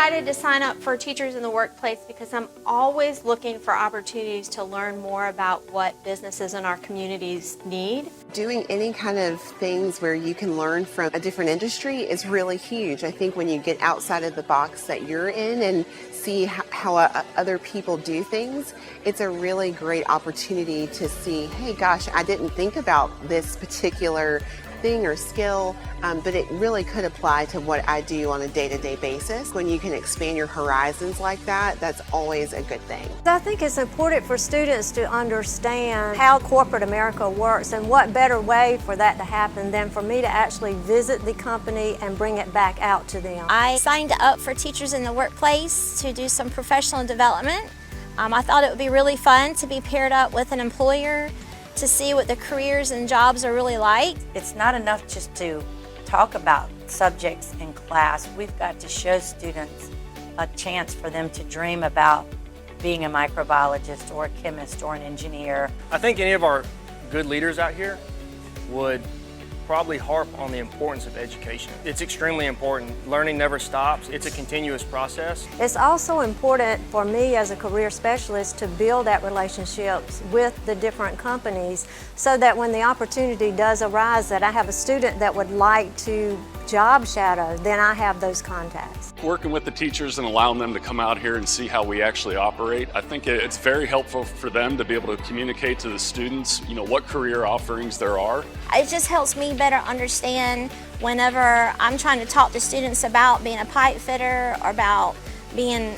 decided to sign up for Teachers in the Workplace because I'm always looking for opportunities to learn more about what businesses in our communities need. Doing any kind of things where you can learn from a different industry is really huge. I think when you get outside of the box that you're in and see how other people do things, it's a really great opportunity to see, hey gosh, I didn't think about this particular thing or skill, but it really could apply to what I do on a day-to-day basis. When you can expand your horizons like that, that's always a good thing. I think it's important for students to understand how corporate America works, and what better way for that to happen than for me to actually visit the company and bring it back out to them. I signed up for Teachers in the Workplace to do some professional development. I thought it would be really fun to be paired up with an employer to see what the careers and jobs are really like. It's not enough just to talk about subjects in class. We've got to show students a chance for them to dream about being a microbiologist or a chemist or an engineer. I think any of our good leaders out here would probably harp on the importance of education. It's extremely important. Learning never stops. It's a continuous process. It's also important for me as a career specialist to build that relationships with the different companies so that when the opportunity does arise that I have a student that would like to job shadow, then I have those contacts. Working with the teachers and allowing them to come out here and see how we actually operate, I think it's very helpful for them to be able to communicate to the students, what career offerings there are. It just helps me better understand whenever I'm trying to talk to students about being a pipe fitter or about being,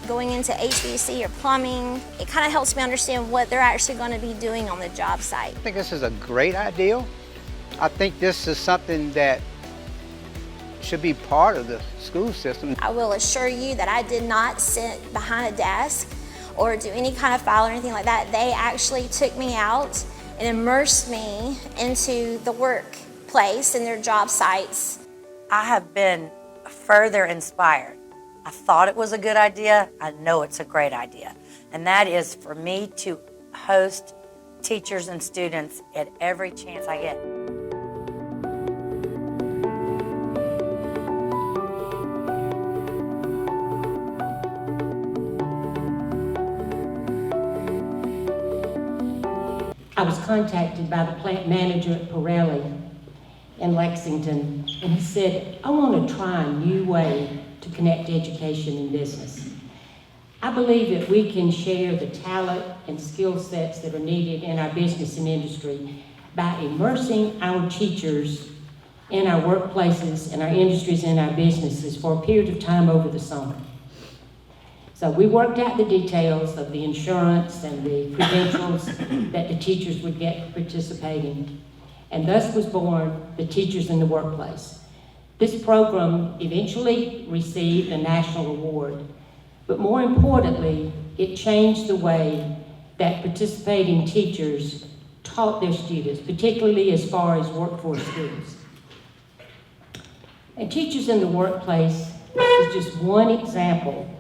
going into HVAC or plumbing. It kind of helps me understand what they're actually going to be doing on the job site. I think this is a great idea. I think this is something that should be part of the school system. I will assure you that I did not sit behind a desk or do any kind of file or anything like that. They actually took me out and immersed me into the workplace and their job sites. I have been further inspired. I thought it was a good idea. I know it's a great idea. And that is for me to host teachers and students at every chance I get. I was contacted by the plant manager at Pirelli in Lexington, and he said, I want to try a new way to connect education and business. I believe that we can share the talent and skill sets that are needed in our business and industry by immersing our teachers in our workplaces and our industries and our businesses for a period of time over the summer. So we worked out the details of the insurance and the credentials that the teachers would get for participating, and thus was born the Teachers in the Workplace. This program eventually received a national award, but more importantly, it changed the way that participating teachers taught their students, particularly as far as workforce skills. And Teachers in the Workplace is just one example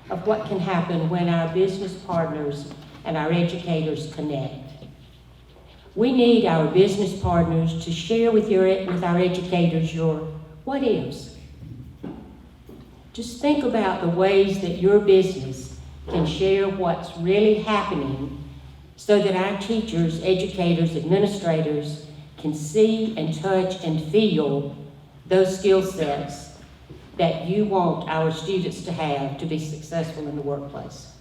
of what can happen when our business partners and our educators connect. We need our business partners to share with our educators your what ifs. Just think about the ways that your business can share what's really happening so that our teachers, educators, administrators can see and touch and feel those skill sets that you want our students to have to be successful in the workplace.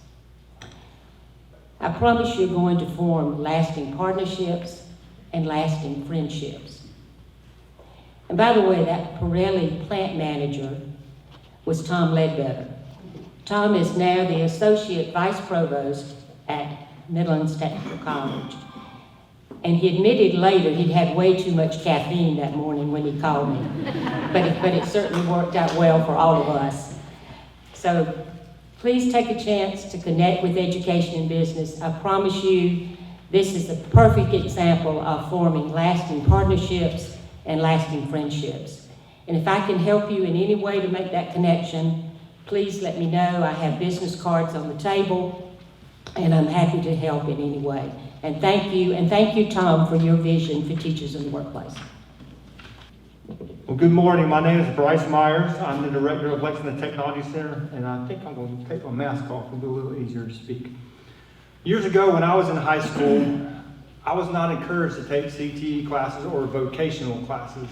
I promise you're going to form lasting partnerships and lasting friendships. And by the way, that Pirelli plant manager was Tom Ledbetter. Tom is now the Associate Vice Provost at Midlands Technical College. And he admitted later he'd had way too much caffeine that morning when he called me. But it certainly worked out well for all of us. So please take a chance to connect with education and business. I promise you, this is a perfect example of forming lasting partnerships and lasting friendships. And if I can help you in any way to make that connection, please let me know. I have business cards on the table, and I'm happy to help in any way. And thank you, Tom, for your vision for Teachers in the Workplace. Well, good morning. My name is Bryce Myers. I'm the director of Lexington Technology Center, and I think I'm going to take my mask off and be a little easier to speak. Years ago, when I was in high school, I was not encouraged to take CTE classes or vocational classes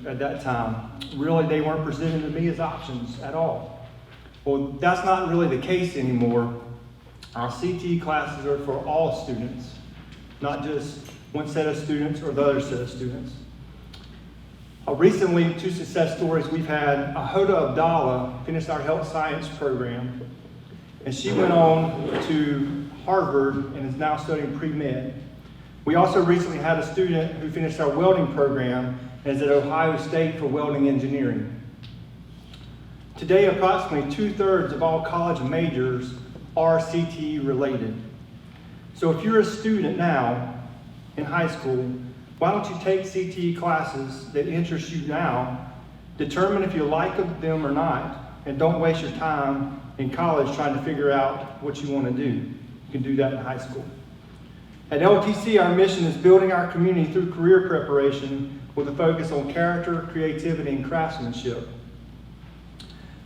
at that time. Really, they weren't presented to me as options at all. Well, that's not really the case anymore. Our CTE classes are for all students, not just one set of students or the other set of students. Recently, two success stories we've had. Hoda Abdallah finished our health science program, and she went on to Harvard and is now studying pre-med. We also recently had a student who finished our welding program and is at Ohio State for welding engineering. Today, approximately 2/3 of all college majors are CTE related. So if you're a student now in high school, why don't you take CTE classes that interest you now, determine if you like them or not, and don't waste your time in college trying to figure out what you want to do. You can do that in high school. At LTC, our mission is building our community through career preparation with a focus on character, creativity, and craftsmanship.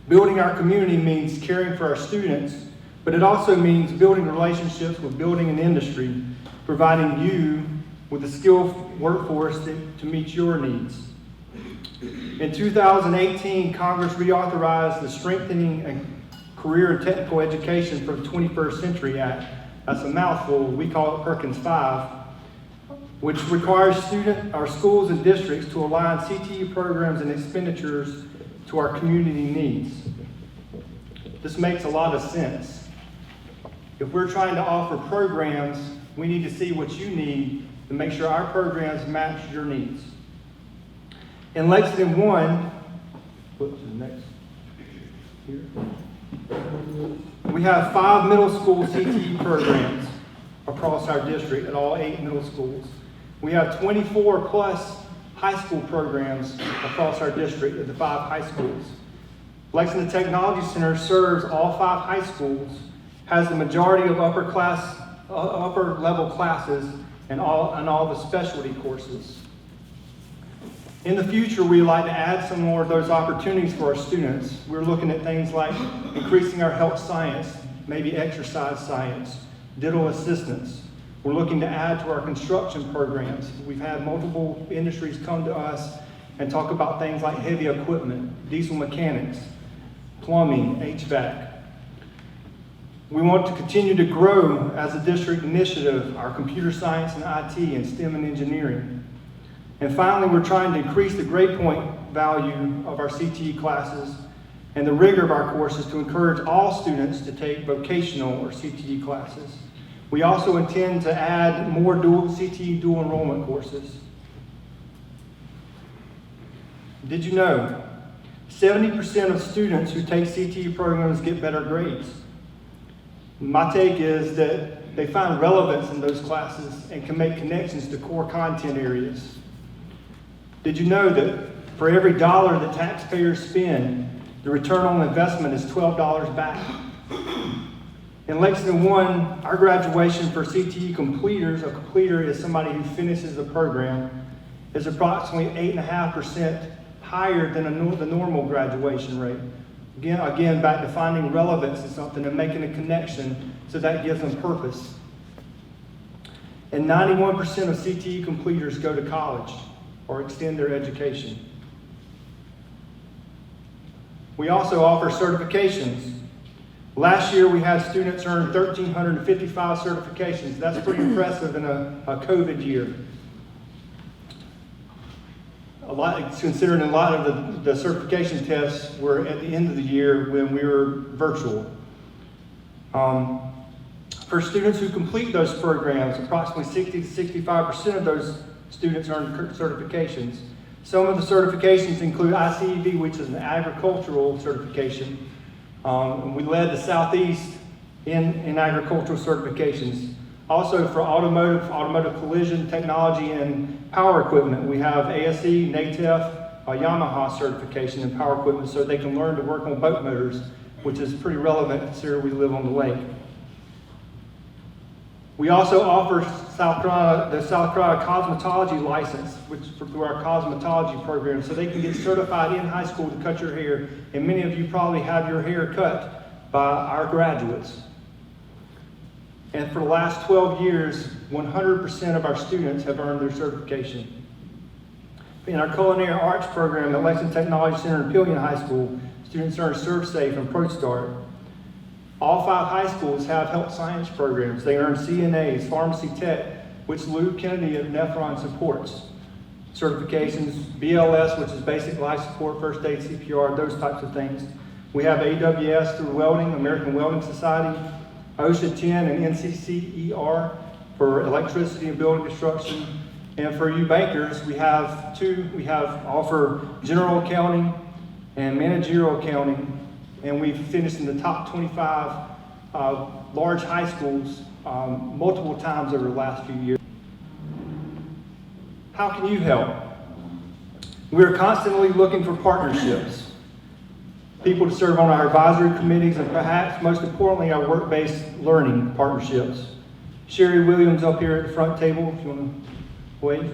Building our community means caring for our students, but it also means building relationships with building and industry, providing you with a skilled workforce to meet your needs. In 2018, Congress reauthorized the Strengthening a Career and Technical Education for the 21st Century Act. That's a mouthful. We call it Perkins 5, which requires our schools and districts to align CTE programs and expenditures to our community needs. This makes a lot of sense. If we're trying to offer programs, we need to see what you need to make sure our programs match your needs. In Lexington 1, flip to the next here. We have 5 middle school CTE programs across our district at all 8 middle schools. We have 24 plus high school programs across our district at the 5 high schools. Lexington Technology Center serves all 5 high schools, has the majority of upper level classes and all the specialty courses. In the future, we'd like to add some more of those opportunities for our students. We're looking at things like increasing our health science, maybe exercise science, dental assistance. We're looking to add to our construction programs. We've had multiple industries come to us and talk about things like heavy equipment, diesel mechanics, plumbing, HVAC. We want to continue to grow as a district initiative, our computer science and IT and STEM and engineering. And finally, we're trying to increase the grade point value of our CTE classes and the rigor of our courses to encourage all students to take vocational or CTE classes. We also intend to add more CTE dual enrollment courses. Did you know 70% of students who take CTE programs get better grades? My take is that they find relevance in those classes and can make connections to core content areas. Did you know that for every dollar that taxpayers spend, the return on investment is $12 back? In Lexington 1, our graduation for CTE completers, a completer is somebody who finishes the program, is approximately 8.5% higher than the normal graduation rate. Again, back to finding relevance in something and making a connection so that gives them purpose. And 91% of CTE completers go to college or extend their education. We also offer certifications. Last year we had students earn 1,355 certifications. That's pretty impressive in a COVID year. Considering a lot of the certification tests were at the end of the year when we were virtual. For students who complete those programs, approximately 60 to 65% of those students earn certifications. Some of the certifications include ICEV, which is an agricultural certification. And we led the Southeast in agricultural certifications. Also for automotive collision technology and power equipment, we have ASE, NATEF, Yamaha certification in power equipment so they can learn to work on boat motors, which is pretty relevant considering we live on the lake. We also offer the South Carolina Cosmetology license, which through our cosmetology program, so they can get certified in high school to cut your hair. And many of you probably have your hair cut by our graduates. And for the last 12 years, 100% of our students have earned their certification. In our culinary arts program at Lexington Technology Center and Pillion High School, students earn ServSafe and ProStart. All 5 high schools have health science programs. They earn CNAs, Pharmacy Tech, which Lou Kennedy of Nephron supports. Certifications, BLS, which is Basic Life Support, First Aid, CPR, those types of things. We have AWS through Welding, American Welding Society, OSHA 10 and NCCER for electricity and building construction. And for you bankers, we have offer general accounting and managerial accounting. And we've finished in the top 25 large high schools multiple times over the last few years. How can you help? We're constantly looking for partnerships, people to serve on our advisory committees, and perhaps most importantly, our work-based learning partnerships. Sherry Williams up here at the front table, if you want to wave,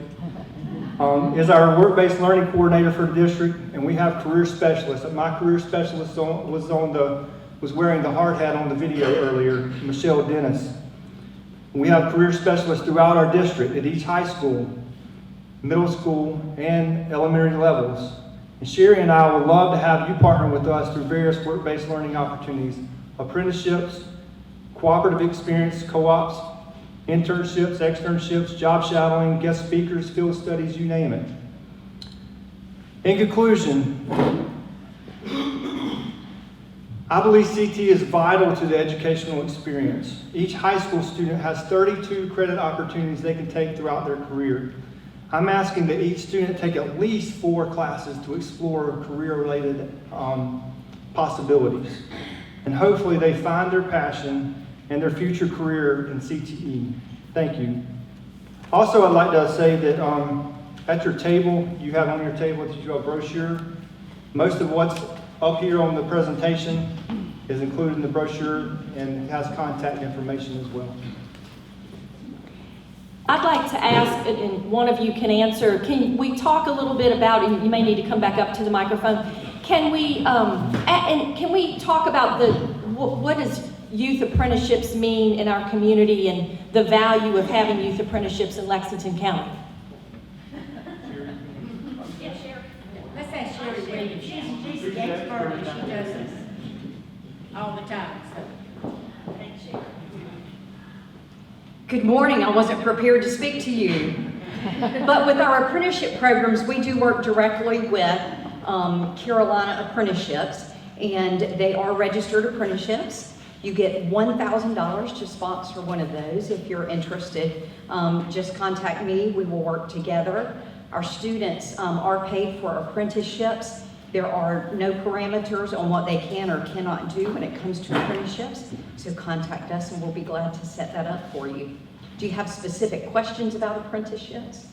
is our work-based learning coordinator for the district, and we have career specialists. My career specialist was wearing the hard hat on the video earlier, Michelle Dennis. We have career specialists throughout our district at each high school, middle school, and elementary levels. And Sherry and I would love to have you partner with us through various work-based learning opportunities, apprenticeships, cooperative experience, co-ops, internships, externships, job shadowing, guest speakers, field studies, you name it. In conclusion, I believe CT is vital to the educational experience. Each high school student has 32 credit opportunities they can take throughout their career. I'm asking that each student take at least 4 classes to explore career-related possibilities. And hopefully they find their passion and their future career in CTE. Thank you. Also, I'd like to say that at your table, you have on your table a brochure. Most of what's up here on the presentation is included in the brochure and has contact information as well. I'd like to ask, and one of you can answer, can we talk a little bit about, and you may need to come back up to the microphone, can we talk about what does youth apprenticeships mean in our community and the value of having youth apprenticeships in Lexington County? Yeah, Sherry. Let's ask Sherry Williams. She's the expert and she does this all the time. So, thanks, Sherry. Good morning. I wasn't prepared to speak to you. But with our apprenticeship programs, we do work directly with Carolina Apprenticeships, and they are registered apprenticeships. You get $1,000 to sponsor one of those if you're interested. Just contact me. We will work together. Our students are paid for apprenticeships. There are no parameters on what they can or cannot do when it comes to apprenticeships. So contact us and we'll be glad to set that up for you. Do you have specific questions about apprenticeships?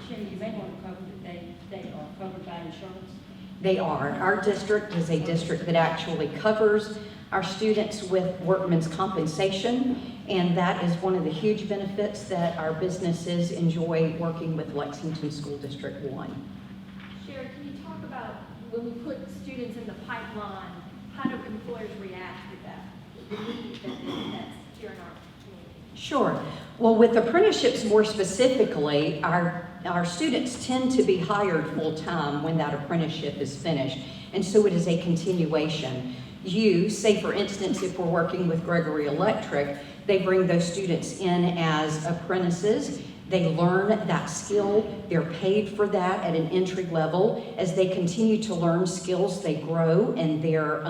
Sherry, you may want to cover that they are covered by insurance. They are. Our district is a district that actually covers our students with workman's compensation, and that is one of the huge benefits that our businesses enjoy working with Lexington School District 1. Sherry, can you talk about when we put students in the pipeline, how do employers react to that? The need that's here in our community? Sure. Well, with apprenticeships more specifically, our students tend to be hired full-time when that apprenticeship is finished, and so it is a continuation. Say for instance, if we're working with Gregory Electric, they bring those students in as apprentices. They learn that skill. They're paid for that at an entry level. As they continue to learn skills, they grow and their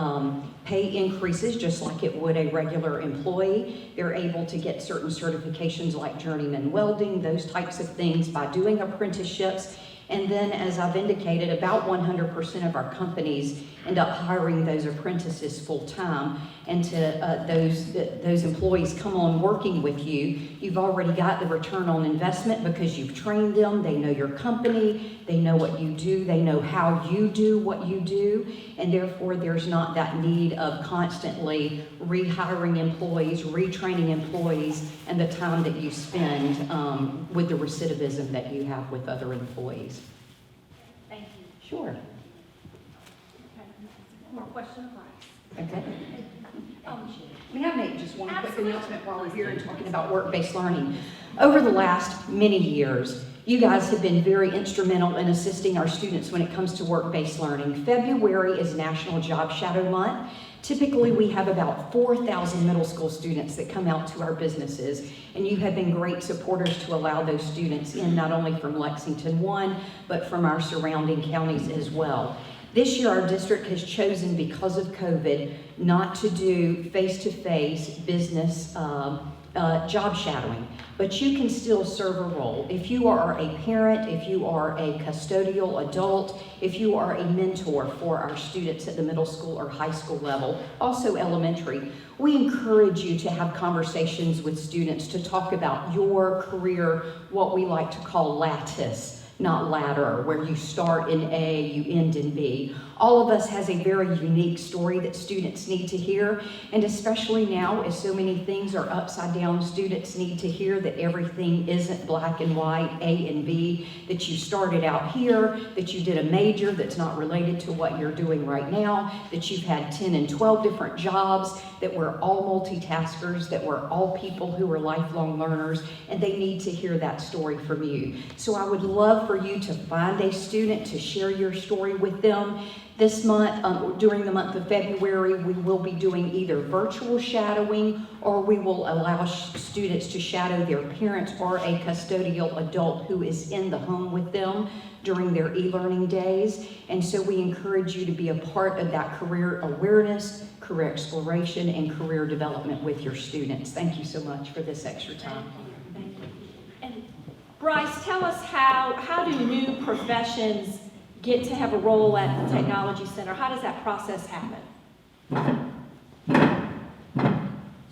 pay increases just like it would a regular employee. They're able to get certain certifications like journeyman welding, those types of things by doing apprenticeships. And then, as I've indicated, about 100% of our companies end up hiring those apprentices full-time, and to those employees come on working with you, you've already got the return on investment because you've trained them, they know your company, they know what you do, they know how you do what you do, and therefore there's not that need of constantly rehiring employees, retraining employees, and the time that you spend with the recidivism that you have with other employees. Thank you. Sure. Okay. More questions? Okay. May I make just one quick announcement while we're here and talking about work-based learning? Over the last many years, you guys have been very instrumental in assisting our students when it comes to work-based learning. February is National Job Shadow Month. Typically, we have about 4,000 middle school students that come out to our businesses, and you have been great supporters to allow those students in, not only from Lexington 1, but from our surrounding counties as well. This year, our district has chosen, because of COVID, not to do face-to-face business job shadowing, but you can still serve a role. If you are a parent, if you are a custodial adult, if you are a mentor for our students at the middle school or high school level, also elementary, we encourage you to have conversations with students to talk about your career, what we like to call lattice, not ladder, where you start in A, you end in B. All of us has a very unique story that students need to hear, and especially now, as so many things are upside down, students need to hear that everything isn't black and white, A and B, that you started out here, that you did a major that's not related to what you're doing right now, that you've had 10 and 12 different jobs, that we're all multitaskers, that we're all people who are lifelong learners, and they need to hear that story from you. So I would love for you to find a student to share your story with them. This month, during the month of February, we will be doing either virtual shadowing, or we will allow students to shadow their parents or a custodial adult who is in the home with them during their e-learning days. And so we encourage you to be a part of that career awareness, career exploration, and career development with your students. Thank you so much for this extra time. Thank you. And Bryce, tell us how do new professions get to have a role at the Technology Center? How does that process happen?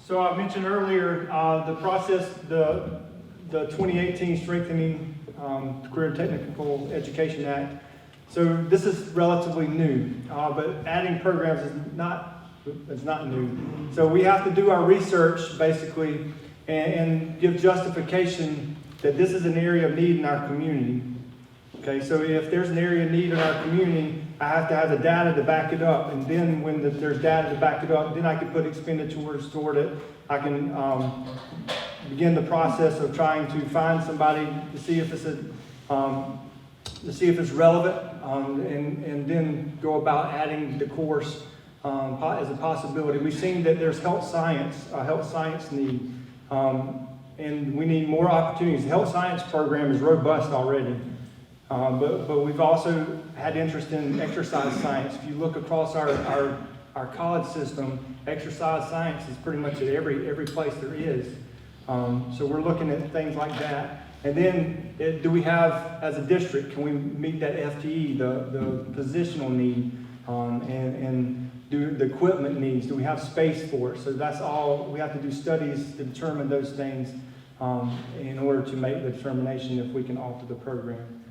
So I mentioned earlier the process, the 2018 Strengthening Career and Technical Education Act. So this is relatively new, but adding programs is not new. So we have to do our research basically and give justification that this is an area of need in our community. Okay, so if there's an area of need in our community, I have to have the data to back it up. And then when there's data to back it up, then I can put expenditures toward it. I can begin the process of trying to find somebody to see if it's relevant, and then go about adding the course as a possibility. We've seen that there's a health science need, and we need more opportunities. The health science program is robust already. But we've also had interest in exercise science. If you look across our college system, exercise science is pretty much at every place there is. So we're looking at things like that. And then, do we have, as a district, can we meet that FTE, the positional need, and do the equipment needs? Do we have space for it? So that's all, we have to do studies to determine those things in order to make the determination if we can alter the program.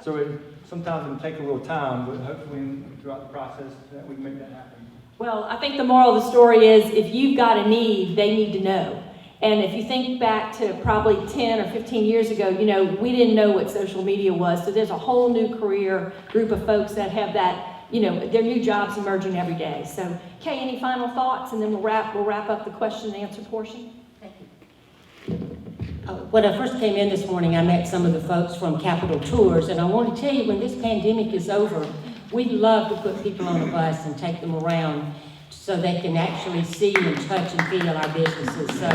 So sometimes it'll take a little time, but hopefully throughout the process that we can make that happen. Well, I think the moral of the story is if you've got a need, they need to know. And if you think back to probably 10 or 15 years ago, we didn't know what social media was. So there's a whole new career group of folks that have that, their new jobs emerging every day. So, Kay, any final thoughts? And then we'll wrap up the question and answer portion. When I first came in this morning, I met some of the folks from Capital Tours, and I want to tell you, when this pandemic is over, we'd love to put people on a bus and take them around so they can actually see and touch and feel our businesses. So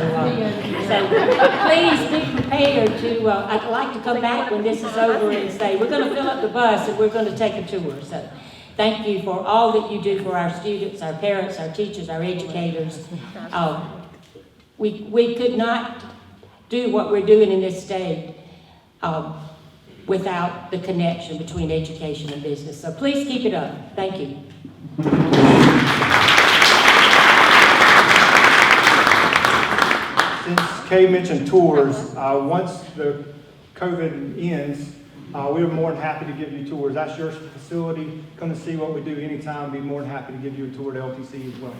please be prepared to, I'd like to come back when this is over and say, we're going to fill up the bus and we're going to take a tour. So thank you for all that you do for our students, our parents, our teachers, our educators. We could not do what we're doing in this state without the connection between education and business. So please keep it up. Thank you. Since Kay mentioned tours, once the COVID ends, we are more than happy to give you tours. That's your facility. Come to see what we do anytime. Be more than happy to give you a tour to LTC as well.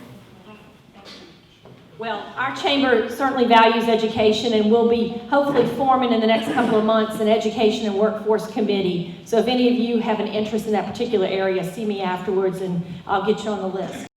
Well, our chamber certainly values education, and we'll be hopefully forming in the next couple of months an education and workforce committee. So if any of you have an interest in that particular area, see me afterwards and I'll get you on the list.